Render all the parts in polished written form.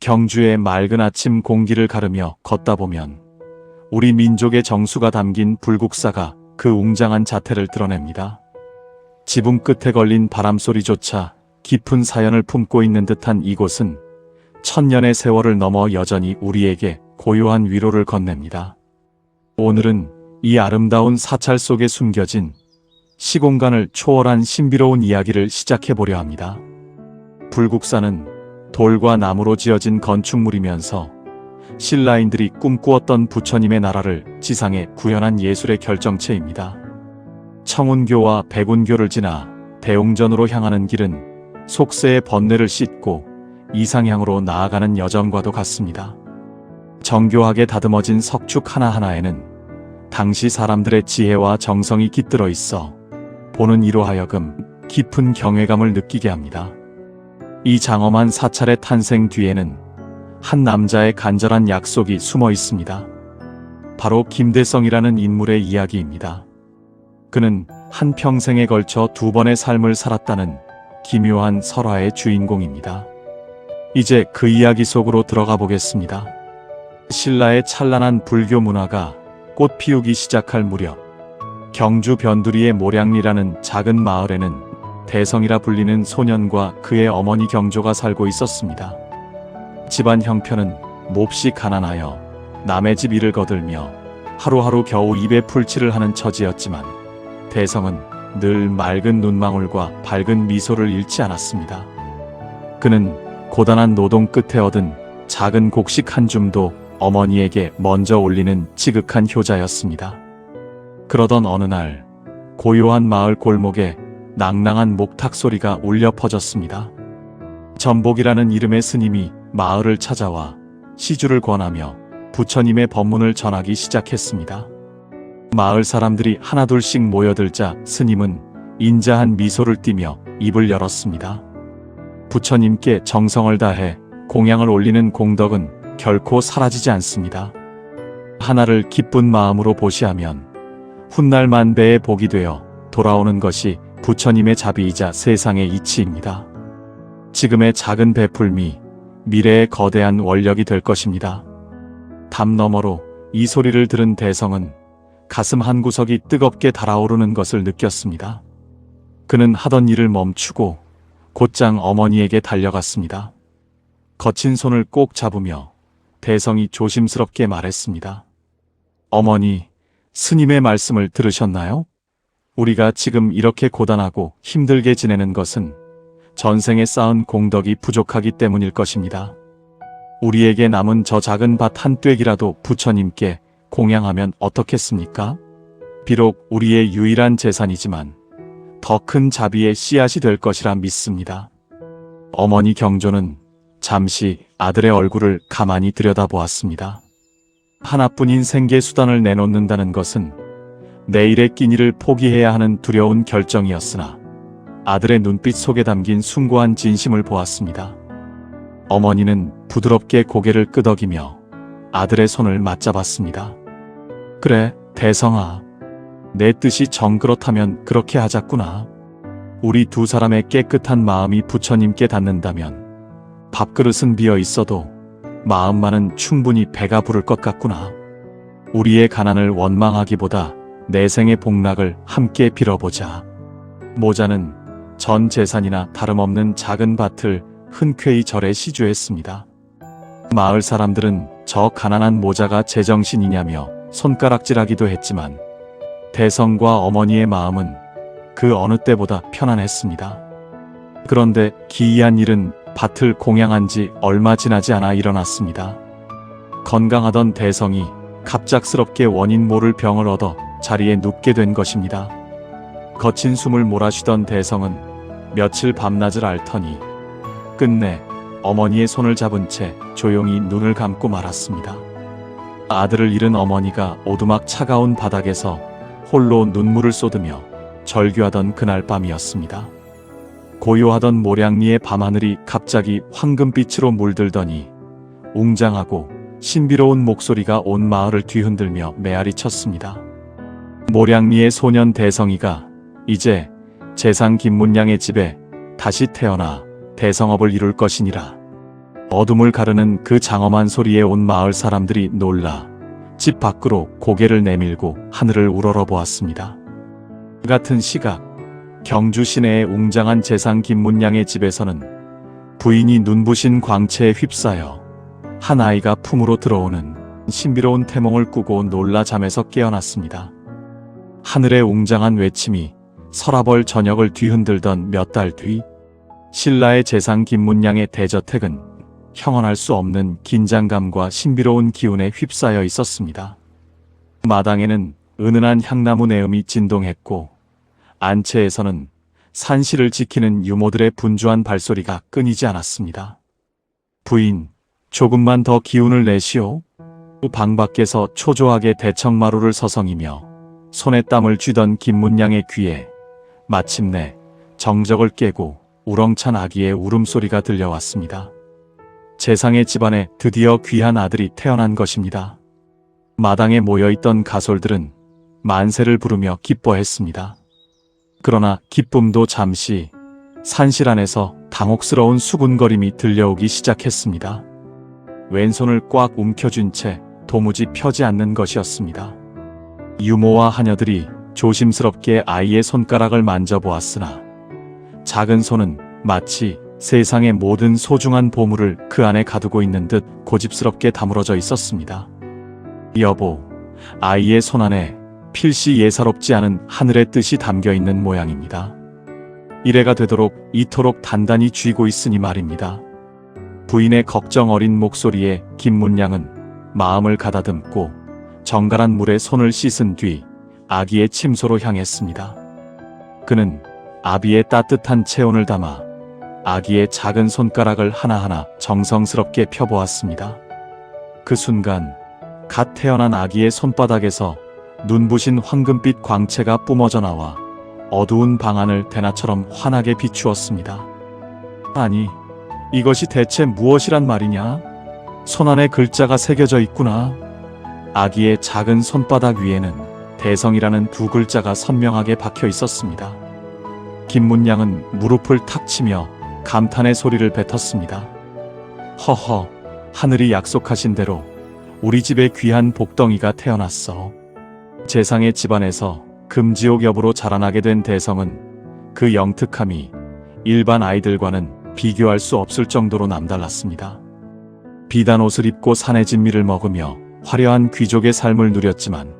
경주의 맑은 아침 공기를 가르며 걷다 보면 우리 민족의 정수가 담긴 불국사가 그 웅장한 자태를 드러냅니다. 지붕 끝에 걸린 바람소리조차 깊은 사연을 품고 있는 듯한 이곳은 천년의 세월을 넘어 여전히 우리에게 고요한 위로를 건넵니다. 오늘은 이 아름다운 사찰 속에 숨겨진 시공간을 초월한 신비로운 이야기를 시작해보려 합니다. 불국사는 돌과 나무로 지어진 건축물이면서 신라인들이 꿈꾸었던 부처님의 나라를 지상에 구현한 예술의 결정체입니다. 청운교와 백운교를 지나 대웅전으로 향하는 길은 속세의 번뇌를 씻고 이상향으로 나아가는 여정과도 같습니다. 정교하게 다듬어진 석축 하나하나에는 당시 사람들의 지혜와 정성이 깃들어 있어 보는 이로 하여금 깊은 경외감을 느끼게 합니다. 이 장엄한 사찰의 탄생 뒤에는 한 남자의 간절한 약속이 숨어 있습니다. 바로 김대성이라는 인물의 이야기입니다. 그는 한평생에 걸쳐 2번의 삶을 살았다는 기묘한 설화의 주인공입니다. 이제 그 이야기 속으로 들어가 보겠습니다. 신라의 찬란한 불교 문화가 꽃 피우기 시작할 무렵, 경주 변두리의 모량리라는 작은 마을에는 대성이라 불리는 소년과 그의 어머니 경조가 살고 있었습니다. 집안 형편은 몹시 가난하여 남의 집 일을 거들며 하루하루 겨우 입에 풀칠을 하는 처지였지만 대성은 늘 맑은 눈망울과 밝은 미소를 잃지 않았습니다. 그는 고단한 노동 끝에 얻은 작은 곡식 한 줌도 어머니에게 먼저 올리는 지극한 효자였습니다. 그러던 어느 날 고요한 마을 골목에 낭낭한 목탁 소리가 울려 퍼졌습니다. 전복이라는 이름의 스님이 마을을 찾아와 시주를 권하며 부처님의 법문을 전하기 시작했습니다. 마을 사람들이 하나둘씩 모여들자 스님은 인자한 미소를 띠며 입을 열었습니다. 부처님께 정성을 다해 공양을 올리는 공덕은 결코 사라지지 않습니다. 하나를 기쁜 마음으로 보시하면 훗날 만배의 복이 되어 돌아오는 것이 부처님의 자비이자 세상의 이치입니다. 지금의 작은 베풀미, 미래의 거대한 원력이 될 것입니다. 담 너머로 이 소리를 들은 대성은 가슴 한구석이 뜨겁게 달아오르는 것을 느꼈습니다. 그는 하던 일을 멈추고 곧장 어머니에게 달려갔습니다. 거친 손을 꼭 잡으며 대성이 조심스럽게 말했습니다. 어머니, 스님의 말씀을 들으셨나요? 우리가 지금 이렇게 고단하고 힘들게 지내는 것은 전생에 쌓은 공덕이 부족하기 때문일 것입니다. 우리에게 남은 저 작은 밭 한 뙑이라도 부처님께 공양하면 어떻겠습니까? 비록 우리의 유일한 재산이지만 더 큰 자비의 씨앗이 될 것이라 믿습니다. 어머니 경조는 잠시 아들의 얼굴을 가만히 들여다보았습니다. 하나뿐인 생계수단을 내놓는다는 것은 내일의 끼니를 포기해야 하는 두려운 결정이었으나 아들의 눈빛 속에 담긴 숭고한 진심을 보았습니다. 어머니는 부드럽게 고개를 끄덕이며 아들의 손을 맞잡았습니다. 그래, 대성아. 내 뜻이 정그렇다면 그렇게 하자꾸나. 우리 두 사람의 깨끗한 마음이 부처님께 닿는다면 밥그릇은 비어 있어도 마음만은 충분히 배가 부를 것 같구나. 우리의 가난을 원망하기보다 내 생의 복락을 함께 빌어보자. 모자는 전 재산이나 다름없는 작은 밭을 흔쾌히 절에 시주했습니다. 마을 사람들은 저 가난한 모자가 제정신이냐며 손가락질하기도 했지만 대성과 어머니의 마음은 그 어느 때보다 편안했습니다. 그런데 기이한 일은 밭을 공양한 지 얼마 지나지 않아 일어났습니다. 건강하던 대성이 갑작스럽게 원인 모를 병을 얻어 자리에 눕게 된 것입니다. 거친 숨을 몰아쉬던 대성은 며칠 밤낮을 앓더니 끝내 어머니의 손을 잡은 채 조용히 눈을 감고 말았습니다. 아들을 잃은 어머니가 오두막 차가운 바닥에서 홀로 눈물을 쏟으며 절규하던 그날 밤이었습니다. 고요하던 모량리의 밤하늘이 갑자기 황금빛으로 물들더니 웅장하고 신비로운 목소리가 온 마을을 뒤흔들며 메아리 쳤습니다. 모량리의 소년 대성이가 이제 재상 김문량의 집에 다시 태어나 대성업을 이룰 것이니라. 어둠을 가르는 그 장엄한 소리에 온 마을 사람들이 놀라 집 밖으로 고개를 내밀고 하늘을 우러러 보았습니다. 같은 시각 경주 시내의 웅장한 재상 김문양의 집에서는 부인이 눈부신 광채에 휩싸여 한 아이가 품으로 들어오는 신비로운 태몽을 꾸고 놀라 잠에서 깨어났습니다. 하늘의 웅장한 외침이 서라벌 전역을 뒤흔들던 몇 달 뒤, 신라의 재상 김문양의 대저택은 형언할 수 없는 긴장감과 신비로운 기운에 휩싸여 있었습니다. 마당에는 은은한 향나무 내음이 진동했고 안채에서는 산실을 지키는 유모들의 분주한 발소리가 끊이지 않았습니다. 부인, 조금만 더 기운을 내시오. 방 밖에서 초조하게 대청마루를 서성이며 손에 땀을 쥐던 김문양의 귀에 마침내 정적을 깨고 우렁찬 아기의 울음소리가 들려왔습니다. 재상의 집안에 드디어 귀한 아들이 태어난 것입니다. 마당에 모여있던 가솔들은 만세를 부르며 기뻐했습니다. 그러나 기쁨도 잠시 산실 안에서 당혹스러운 수군거림이 들려오기 시작했습니다. 왼손을 꽉 움켜쥔 채 도무지 펴지 않는 것이었습니다. 유모와 하녀들이 조심스럽게 아이의 손가락을 만져보았으나 작은 손은 마치 세상의 모든 소중한 보물을 그 안에 가두고 있는 듯 고집스럽게 다물어져 있었습니다. 여보, 아이의 손 안에 필시 예사롭지 않은 하늘의 뜻이 담겨 있는 모양입니다. 이래가 되도록 이토록 단단히 쥐고 있으니 말입니다. 부인의 걱정 어린 목소리에 김문양은 마음을 가다듬고 정갈한 물에 손을 씻은 뒤 아기의 침소로 향했습니다. 그는 아비의 따뜻한 체온을 담아 아기의 작은 손가락을 하나하나 정성스럽게 펴보았습니다. 그 순간 갓 태어난 아기의 손바닥에서 눈부신 황금빛 광채가 뿜어져 나와 어두운 방 안을 대낮처럼 환하게 비추었습니다. 아니, 이것이 대체 무엇이란 말이냐? 손 안에 글자가 새겨져 있구나. 아기의 작은 손바닥 위에는 대성이라는 두 글자가 선명하게 박혀 있었습니다. 김문양은 무릎을 탁 치며 감탄의 소리를 뱉었습니다. 허허, 하늘이 약속하신 대로 우리 집에 귀한 복덩이가 태어났어. 재상의 집안에서 금지옥 여부로 자라나게 된 대성은 그 영특함이 일반 아이들과는 비교할 수 없을 정도로 남달랐습니다. 비단 옷을 입고 산의 진미를 먹으며 화려한 귀족의 삶을 누렸지만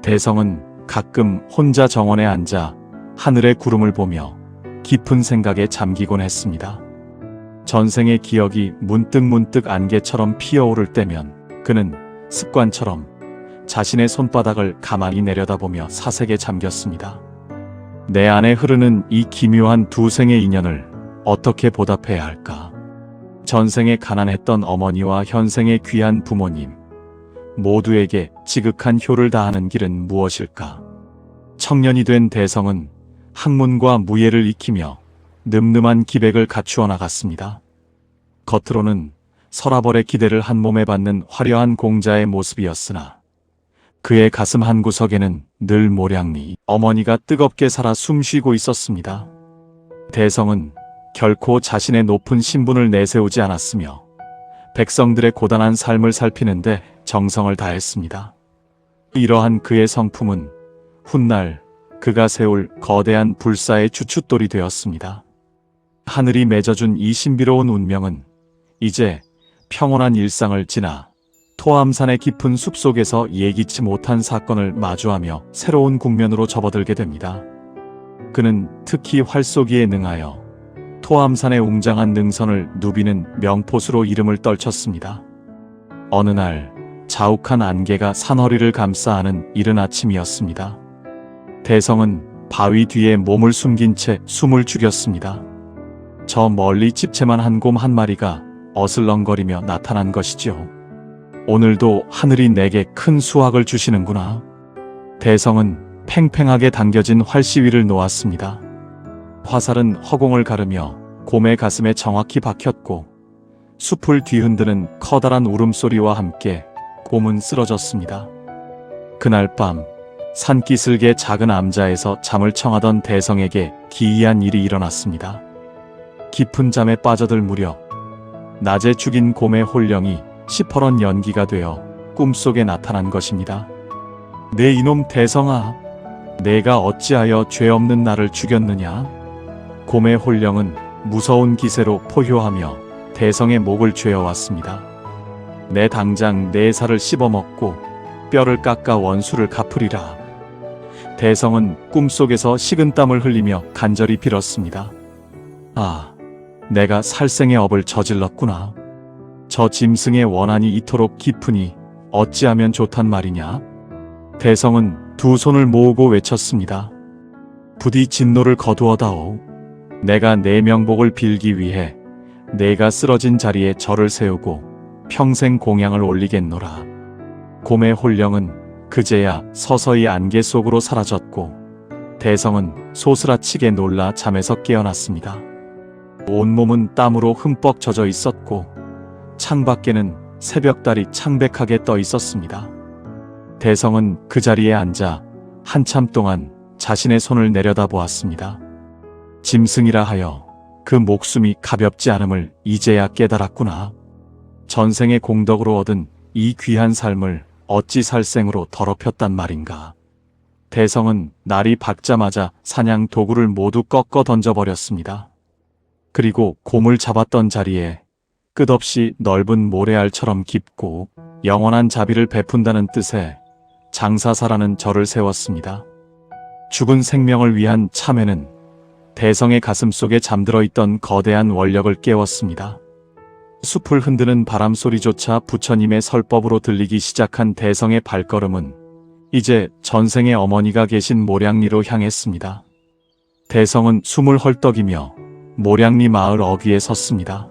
대성은 가끔 혼자 정원에 앉아 하늘의 구름을 보며 깊은 생각에 잠기곤 했습니다. 전생의 기억이 문득문득 안개처럼 피어오를 때면 그는 습관처럼 자신의 손바닥을 가만히 내려다보며 사색에 잠겼습니다. 내 안에 흐르는 이 기묘한 두 생의 인연을 어떻게 보답해야 할까? 전생에 가난했던 어머니와 현생의 귀한 부모님, 모두에게 지극한 효를 다하는 길은 무엇일까? 청년이 된 대성은 학문과 무예를 익히며 늠름한 기백을 갖추어 나갔습니다. 겉으로는 서라벌의 기대를 한 몸에 받는 화려한 공자의 모습이었으나 그의 가슴 한 구석에는 늘 모량리 어머니가 뜨겁게 살아 숨쉬고 있었습니다. 대성은 결코 자신의 높은 신분을 내세우지 않았으며 백성들의 고단한 삶을 살피는데 정성을 다했습니다. 이러한 그의 성품은 훗날 그가 세울 거대한 불사의 주춧돌이 되었습니다. 하늘이 맺어준 이 신비로운 운명은 이제 평온한 일상을 지나 토암산의 깊은 숲속에서 예기치 못한 사건을 마주하며 새로운 국면으로 접어들게 됩니다. 그는 특히 활쏘기에 능하여 토암산의 웅장한 능선을 누비는 명포수로 이름을 떨쳤습니다. 어느 날 자욱한 안개가 산허리를 감싸 안은 이른 아침이었습니다. 대성은 바위 뒤에 몸을 숨긴 채 숨을 죽였습니다. 저 멀리 집채만 한 곰 한 마리가 어슬렁거리며 나타난 것이지요. 오늘도 하늘이 내게 큰 수확을 주시는구나. 대성은 팽팽하게 당겨진 활시 위를 놓았습니다. 화살은 허공을 가르며 곰의 가슴에 정확히 박혔고 숲을 뒤흔드는 커다란 울음소리와 함께 곰은 쓰러졌습니다. 그날 밤 산기슭의 작은 암자에서 잠을 청하던 대성에게 기이한 일이 일어났습니다. 깊은 잠에 빠져들 무렵 낮에 죽인 곰의 혼령이 시퍼런 연기가 되어 꿈속에 나타난 것입니다. 내 이놈 대성아, 내가 어찌하여 죄 없는 나를 죽였느냐? 곰의 혼령은 무서운 기세로 포효하며 대성의 목을 죄어왔습니다. 내 당장 내 살을 씹어먹고 뼈를 깎아 원수를 갚으리라. 대성은 꿈속에서 식은땀을 흘리며 간절히 빌었습니다. 아, 내가 살생의 업을 저질렀구나. 저 짐승의 원한이 이토록 깊으니 어찌하면 좋단 말이냐? 대성은 두 손을 모으고 외쳤습니다. 부디 진노를 거두어다오. 내가 내 명복을 빌기 위해 내가 쓰러진 자리에 절을 세우고 평생 공양을 올리겠노라. 곰의 혼령은 그제야 서서히 안개 속으로 사라졌고 대성은 소스라치게 놀라 잠에서 깨어났습니다. 온몸은 땀으로 흠뻑 젖어 있었고 창밖에는 새벽달이 창백하게 떠 있었습니다. 대성은 그 자리에 앉아 한참 동안 자신의 손을 내려다보았습니다. 짐승이라 하여 그 목숨이 가볍지 않음을 이제야 깨달았구나. 전생의 공덕으로 얻은 이 귀한 삶을 어찌 살생으로 더럽혔단 말인가. 대성은 날이 밝자마자 사냥 도구를 모두 꺾어 던져버렸습니다. 그리고 곰을 잡았던 자리에 끝없이 넓은 모래알처럼 깊고 영원한 자비를 베푼다는 뜻의 장사사라는 절을 세웠습니다. 죽은 생명을 위한 참회는 대성의 가슴 속에 잠들어 있던 거대한 원력을 깨웠습니다. 숲을 흔드는 바람소리조차 부처님의 설법으로 들리기 시작한 대성의 발걸음은 이제 전생의 어머니가 계신 모량리로 향했습니다. 대성은 숨을 헐떡이며 모량리 마을 어귀에 섰습니다.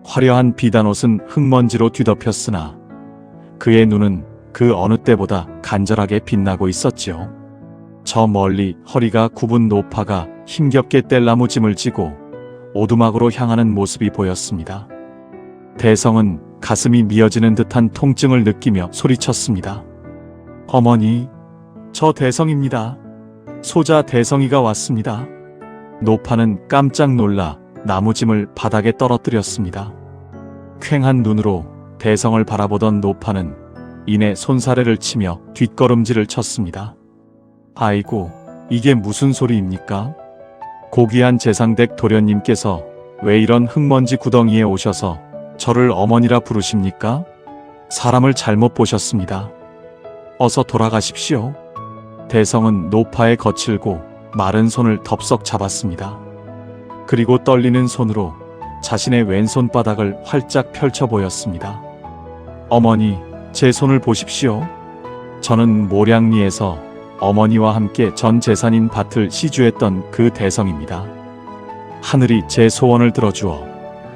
화려한 비단옷은 흙먼지로 뒤덮였으나 그의 눈은 그 어느 때보다 간절하게 빛나고 있었지요. 저 멀리 허리가 굽은 노파가 힘겹게 뗄나무짐을 지고 오두막으로 향하는 모습이 보였습니다. 대성은 가슴이 미어지는 듯한 통증을 느끼며 소리쳤습니다. 어머니, 저 대성입니다. 소자 대성이가 왔습니다. 노파는 깜짝 놀라 나무짐을 바닥에 떨어뜨렸습니다. 퀭한 눈으로 대성을 바라보던 노파는 이내 손사래를 치며 뒷걸음질을 쳤습니다. 아이고, 이게 무슨 소리입니까? 고귀한 재상댁 도련님께서 왜 이런 흙먼지 구덩이에 오셔서 저를 어머니라 부르십니까? 사람을 잘못 보셨습니다. 어서 돌아가십시오. 대성은 노파의 거칠고 마른 손을 덥석 잡았습니다. 그리고 떨리는 손으로 자신의 왼손바닥을 활짝 펼쳐 보였습니다. 어머니, 제 손을 보십시오. 저는 모량리에서 어머니와 함께 전 재산인 밭을 시주했던 그 대성입니다. 하늘이 제 소원을 들어주어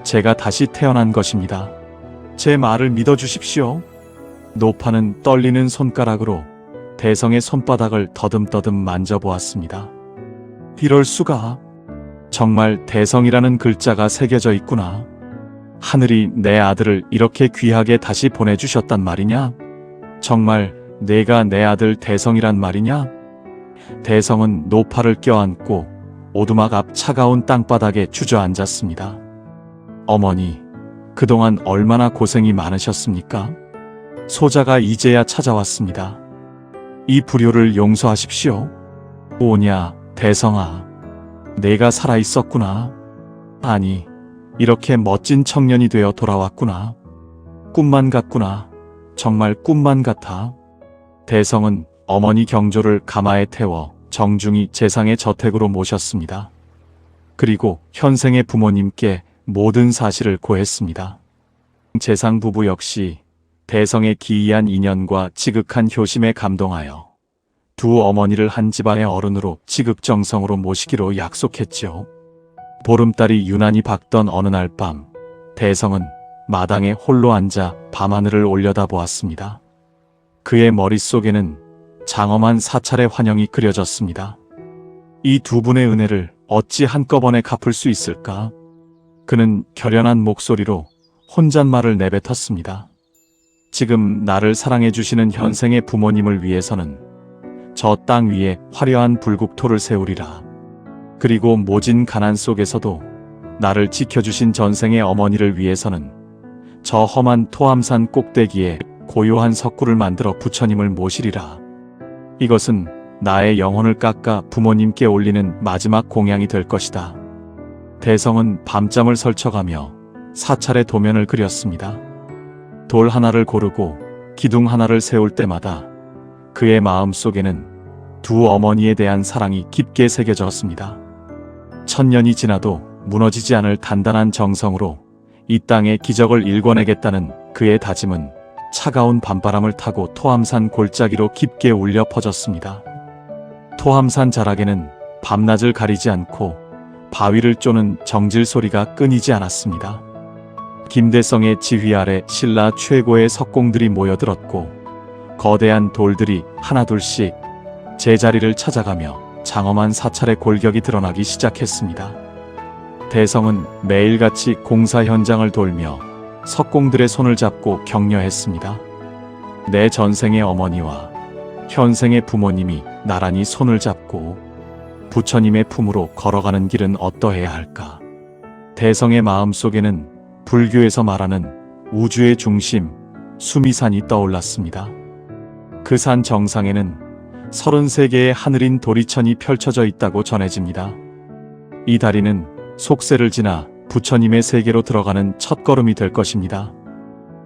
제가 다시 태어난 것입니다. 제 말을 믿어주십시오. 노파는 떨리는 손가락으로 대성의 손바닥을 더듬더듬 만져보았습니다. 이럴 수가. 정말 대성이라는 글자가 새겨져 있구나. 하늘이 내 아들을 이렇게 귀하게 다시 보내주셨단 말이냐? 정말 내가 내 아들 대성이란 말이냐? 대성은 노파를 껴안고 오두막 앞 차가운 땅바닥에 주저앉았습니다. 어머니, 그동안 얼마나 고생이 많으셨습니까? 소자가 이제야 찾아왔습니다. 이 불효를 용서하십시오. 오냐, 대성아. 내가 살아있었구나. 아니, 이렇게 멋진 청년이 되어 돌아왔구나. 꿈만 같구나. 정말 꿈만 같아. 대성은 어머니 경조를 가마에 태워 정중히 재상의 저택으로 모셨습니다. 그리고 현생의 부모님께 모든 사실을 고했습니다. 재상 부부 역시 대성의 기이한 인연과 지극한 효심에 감동하여 두 어머니를 한 집안의 어른으로 지극정성으로 모시기로 약속했지요. 보름달이 유난히 밝던 어느 날 밤, 대성은 마당에 홀로 앉아 밤하늘을 올려다보았습니다. 그의 머릿속에는 장엄한 사찰의 환영이 그려졌습니다. 이 두 분의 은혜를 어찌 한꺼번에 갚을 수 있을까? 그는 결연한 목소리로 혼잣말을 내뱉었습니다. 지금 나를 사랑해 주시는 현생의 부모님을 위해서는 저 땅 위에 화려한 불국토를 세우리라. 그리고 모진 가난 속에서도 나를 지켜주신 전생의 어머니를 위해서는 저 험한 토암산 꼭대기에 고요한 석굴을 만들어 부처님을 모시리라. 이것은 나의 영혼을 깎아 부모님께 올리는 마지막 공양이 될 것이다. 대성은 밤잠을 설쳐가며 사찰의 도면을 그렸습니다. 돌 하나를 고르고 기둥 하나를 세울 때마다 그의 마음속에는 두 어머니에 대한 사랑이 깊게 새겨졌습니다. 천년이 지나도 무너지지 않을 단단한 정성으로 이 땅의 기적을 일궈내겠다는 그의 다짐은 차가운 밤바람을 타고 토암산 골짜기로 깊게 울려 퍼졌습니다. 토암산 자락에는 밤낮을 가리지 않고 바위를 쪼는 정질 소리가 끊이지 않았습니다. 김대성의 지휘 아래 신라 최고의 석공들이 모여들었고 거대한 돌들이 하나둘씩 제자리를 찾아가며 장엄한 사찰의 골격이 드러나기 시작했습니다. 대성은 매일같이 공사 현장을 돌며 석공들의 손을 잡고 격려했습니다. 내 전생의 어머니와 현생의 부모님이 나란히 손을 잡고 부처님의 품으로 걸어가는 길은 어떠해야 할까? 대성의 마음속에는 불교에서 말하는 우주의 중심 수미산이 떠올랐습니다. 그 산 정상에는 33개의 하늘인 도리천이 펼쳐져 있다고 전해집니다. 이 다리는 속세를 지나 부처님의 세계로 들어가는 첫걸음이 될 것입니다.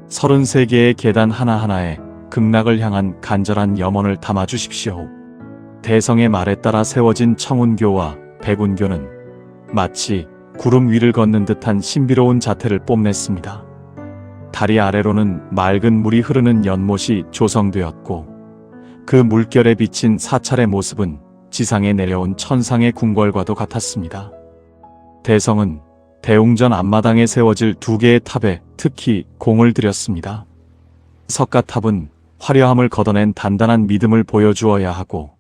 33개의 계단 하나하나에 극락을 향한 간절한 염원을 담아주십시오. 대성의 말에 따라 세워진 청운교와 백운교는 마치 구름 위를 걷는 듯한 신비로운 자태를 뽐냈습니다. 다리 아래로는 맑은 물이 흐르는 연못이 조성되었고 그 물결에 비친 사찰의 모습은 지상에 내려온 천상의 궁궐과도 같았습니다. 대성은 대웅전 앞마당에 세워질 2개의 탑에 특히 공을 들였습니다. 석가탑은 화려함을 걷어낸 단단한 믿음을 보여주어야 하고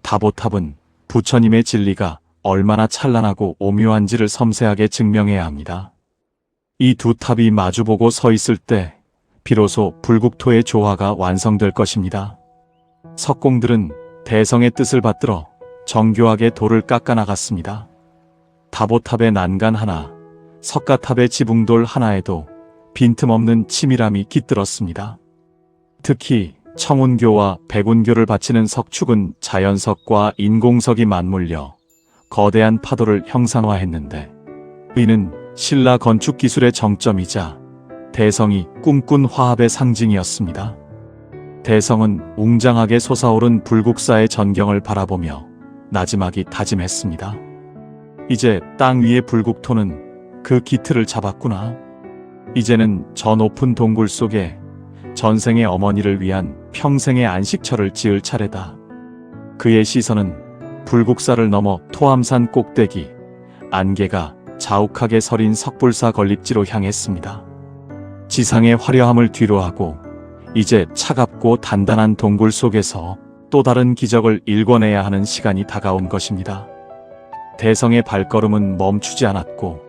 다보탑은 부처님의 진리가 얼마나 찬란하고 오묘한지를 섬세하게 증명해야 합니다. 이 두 탑이 마주보고 서 있을 때 비로소 불국토의 조화가 완성될 것입니다. 석공들은 대성의 뜻을 받들어 정교하게 돌을 깎아 나갔습니다. 다보탑의 난간 하나, 석가탑의 지붕돌 하나에도 빈틈없는 치밀함이 깃들었습니다. 특히 청운교와 백운교를 바치는 석축은 자연석과 인공석이 맞물려 거대한 파도를 형상화했는데 이는 신라 건축 기술의 정점이자 대성이 꿈꾼 화합의 상징이었습니다. 대성은 웅장하게 솟아오른 불국사의 전경을 바라보며 나지막이 다짐했습니다. 이제 땅 위의 불국토는 그 기틀을 잡았구나. 이제는 저 높은 동굴 속에 전생의 어머니를 위한 평생의 안식처를 지을 차례다. 그의 시선은 불국사를 넘어 토암산 꼭대기, 안개가 자욱하게 서린 석불사 건립지로 향했습니다. 지상의 화려함을 뒤로하고 이제 차갑고 단단한 동굴 속에서 또 다른 기적을 일궈내야 하는 시간이 다가온 것입니다. 대성의 발걸음은 멈추지 않았고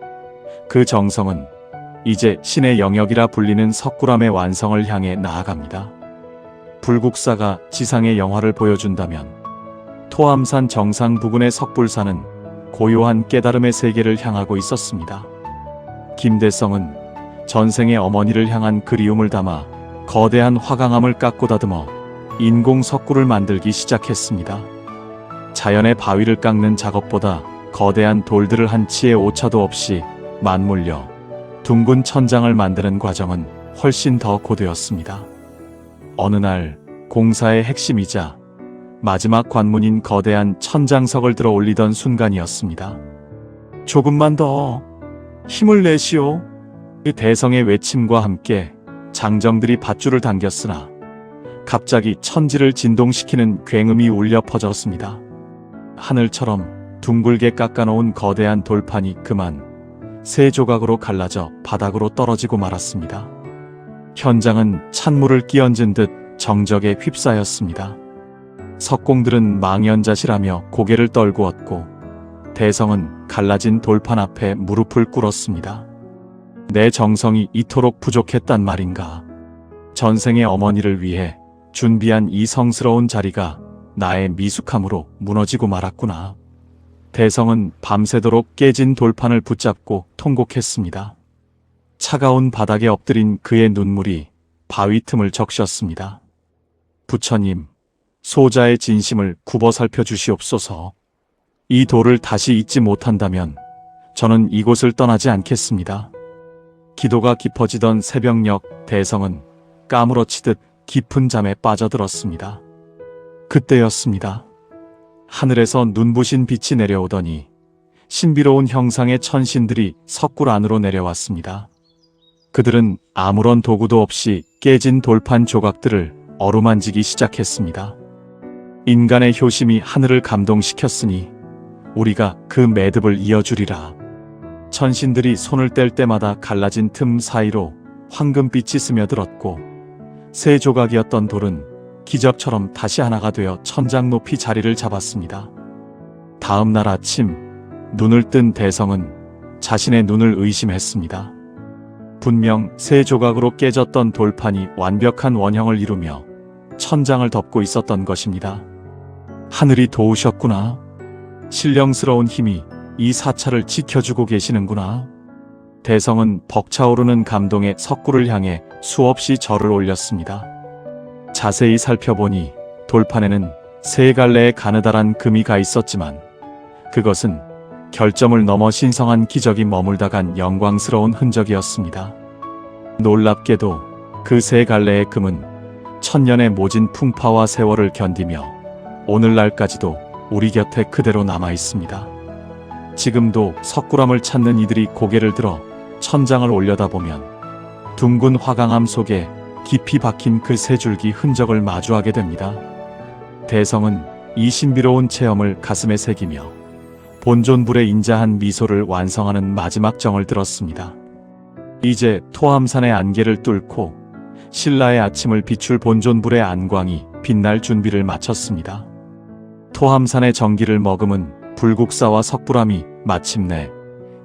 그 정성은 이제 신의 영역이라 불리는 석굴암의 완성을 향해 나아갑니다. 불국사가 지상의 영화를 보여준다면 토암산 정상 부근의 석불사는 고요한 깨달음의 세계를 향하고 있었습니다. 김대성은 전생의 어머니를 향한 그리움을 담아 거대한 화강암을 깎고 다듬어 인공 석굴을 만들기 시작했습니다. 자연의 바위를 깎는 작업보다 거대한 돌들을 한치의 오차도 없이 맞물려 둥근 천장을 만드는 과정은 훨씬 더 고되었습니다. 어느 날 공사의 핵심이자 마지막 관문인 거대한 천장석을 들어 올리던 순간이었습니다. 조금만 더 힘을 내시오. 그 대성의 외침과 함께 장정들이 밧줄을 당겼으나 갑자기 천지를 진동시키는 굉음이 울려 퍼졌습니다. 하늘처럼 둥글게 깎아놓은 거대한 돌판이 그만 세 조각으로 갈라져 바닥으로 떨어지고 말았습니다. 현장은 찬물을 끼얹은 듯 정적에 휩싸였습니다. 석공들은 망연자실하며 고개를 떨구었고 대성은 갈라진 돌판 앞에 무릎을 꿇었습니다. 내 정성이 이토록 부족했단 말인가. 전생의 어머니를 위해 준비한 이 성스러운 자리가 나의 미숙함으로 무너지고 말았구나. 대성은 밤새도록 깨진 돌판을 붙잡고 통곡했습니다. 차가운 바닥에 엎드린 그의 눈물이 바위 틈을 적셨습니다. 부처님, 소자의 진심을 굽어 살펴주시옵소서. 이 돌을 다시 잊지 못한다면 저는 이곳을 떠나지 않겠습니다. 기도가 깊어지던 새벽녘, 대성은 까무러치듯 깊은 잠에 빠져들었습니다. 그때였습니다. 하늘에서 눈부신 빛이 내려오더니 신비로운 형상의 천신들이 석굴 안으로 내려왔습니다. 그들은 아무런 도구도 없이 깨진 돌판 조각들을 어루만지기 시작했습니다. 인간의 효심이 하늘을 감동시켰으니 우리가 그 매듭을 이어주리라. 천신들이 손을 뗄 때마다 갈라진 틈 사이로 황금빛이 스며들었고, 새 조각이었던 돌은 기적처럼 다시 하나가 되어 천장 높이 자리를 잡았습니다. 다음 날 아침, 눈을 뜬 대성은 자신의 눈을 의심했습니다. 분명 새 조각으로 깨졌던 돌판이 완벽한 원형을 이루며 천장을 덮고 있었던 것입니다. 하늘이 도우셨구나. 신령스러운 힘이 이 사찰을 지켜주고 계시는구나. 대성은 벅차오르는 감동에 석굴을 향해 수없이 절을 올렸습니다. 자세히 살펴보니 돌판에는 세 갈래의 가느다란 금이 가 있었지만 그것은 결점을 넘어 신성한 기적이 머물다 간 영광스러운 흔적이었습니다. 놀랍게도 그 세 갈래의 금은 천년의 모진 풍파와 세월을 견디며 오늘날까지도 우리 곁에 그대로 남아 있습니다. 지금도 석굴암을 찾는 이들이 고개를 들어 천장을 올려다보면 둥근 화강암 속에 깊이 박힌 그 세 줄기 흔적을 마주하게 됩니다. 대성은 이 신비로운 체험을 가슴에 새기며 본존불에 인자한 미소를 완성하는 마지막 정을 들었습니다. 이제 토암산의 안개를 뚫고 신라의 아침을 비출 본존불의 안광이 빛날 준비를 마쳤습니다. 토암산의 정기를 머금은 불국사와 석불암이 마침내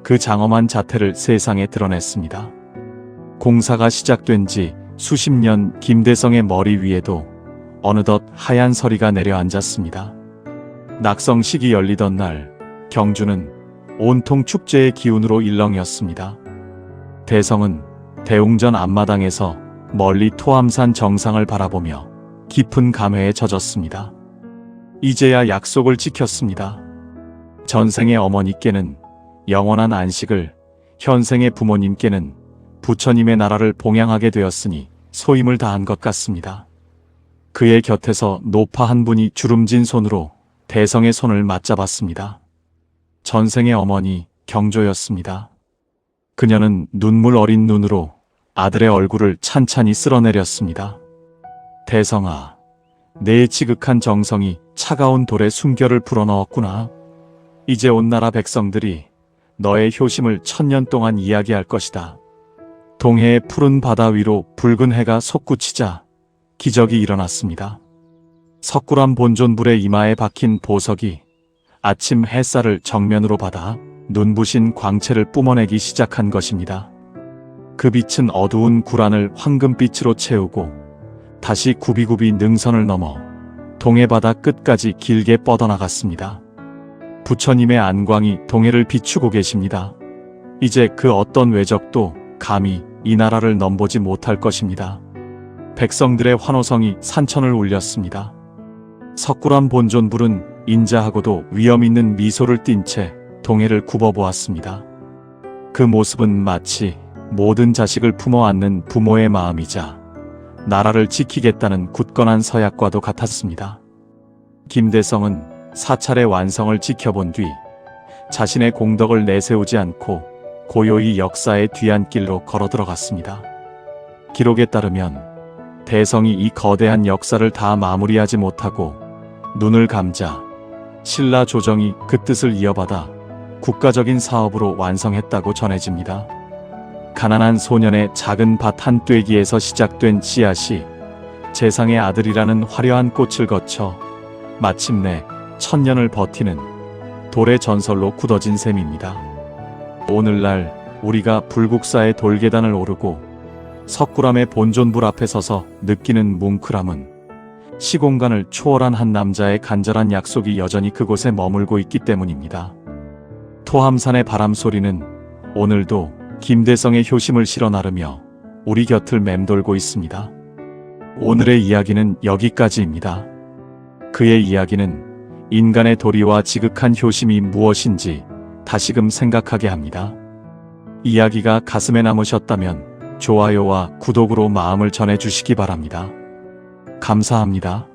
그 장엄한 자태를 세상에 드러냈습니다. 공사가 시작된 지 수십 년, 김대성의 머리 위에도 어느덧 하얀 서리가 내려앉았습니다. 낙성식이 열리던 날, 경주는 온통 축제의 기운으로 일렁이었습니다. 대성은 대웅전 앞마당에서 멀리 토암산 정상을 바라보며 깊은 감회에 젖었습니다. 이제야 약속을 지켰습니다. 전생의 어머니께는 영원한 안식을, 현생의 부모님께는 부처님의 나라를 봉양하게 되었으니 소임을 다한 것 같습니다. 그의 곁에서 노파 한 분이 주름진 손으로 대성의 손을 맞잡았습니다. 전생의 어머니 경조였습니다. 그녀는 눈물 어린 눈으로 아들의 얼굴을 찬찬히 쓸어내렸습니다. 대성아, 내 지극한 정성이 차가운 돌에 숨결을 불어넣었구나. 이제 온 나라 백성들이 너의 효심을 천년 동안 이야기할 것이다. 동해의 푸른 바다 위로 붉은 해가 솟구치자 기적이 일어났습니다. 석굴암 본존불의 이마에 박힌 보석이 아침 햇살을 정면으로 받아 눈부신 광채를 뿜어내기 시작한 것입니다. 그 빛은 어두운 구란을 황금빛으로 채우고 다시 굽이굽이 능선을 넘어 동해 바다 끝까지 길게 뻗어나갔습니다. 부처님의 안광이 동해를 비추고 계십니다. 이제 그 어떤 외적도 감히 이 나라를 넘보지 못할 것입니다. 백성들의 환호성이 산천을 울렸습니다. 석굴암 본존불은 인자하고도 위험 있는 미소를 띤 채 동해를 굽어보았습니다. 그 모습은 마치 모든 자식을 품어 안는 부모의 마음이자 나라를 지키겠다는 굳건한 서약과도 같았습니다. 김대성은 사찰의 완성을 지켜본 뒤 자신의 공덕을 내세우지 않고 고요히 역사의 뒤안길로 걸어 들어갔습니다. 기록에 따르면 대성이 이 거대한 역사를 다 마무리하지 못하고 눈을 감자 신라 조정이 그 뜻을 이어받아 국가적인 사업으로 완성했다고 전해집니다. 가난한 소년의 작은 밭 한 떼기에서 시작된 씨앗이 재상의 아들이라는 화려한 꽃을 거쳐 마침내 천년을 버티는 돌의 전설로 굳어진 셈입니다. 오늘날 우리가 불국사의 돌계단을 오르고 석굴암의 본존불 앞에 서서 느끼는 뭉클함은 시공간을 초월한 한 남자의 간절한 약속이 여전히 그곳에 머물고 있기 때문입니다. 토함산의 바람소리는 오늘도 김대성의 효심을 실어 나르며 우리 곁을 맴돌고 있습니다. 오늘의 이야기는 여기까지입니다. 그의 이야기는 인간의 도리와 지극한 효심이 무엇인지 다시금 생각하게 합니다. 이야기가 가슴에 남으셨다면 좋아요와 구독으로 마음을 전해주시기 바랍니다. 감사합니다.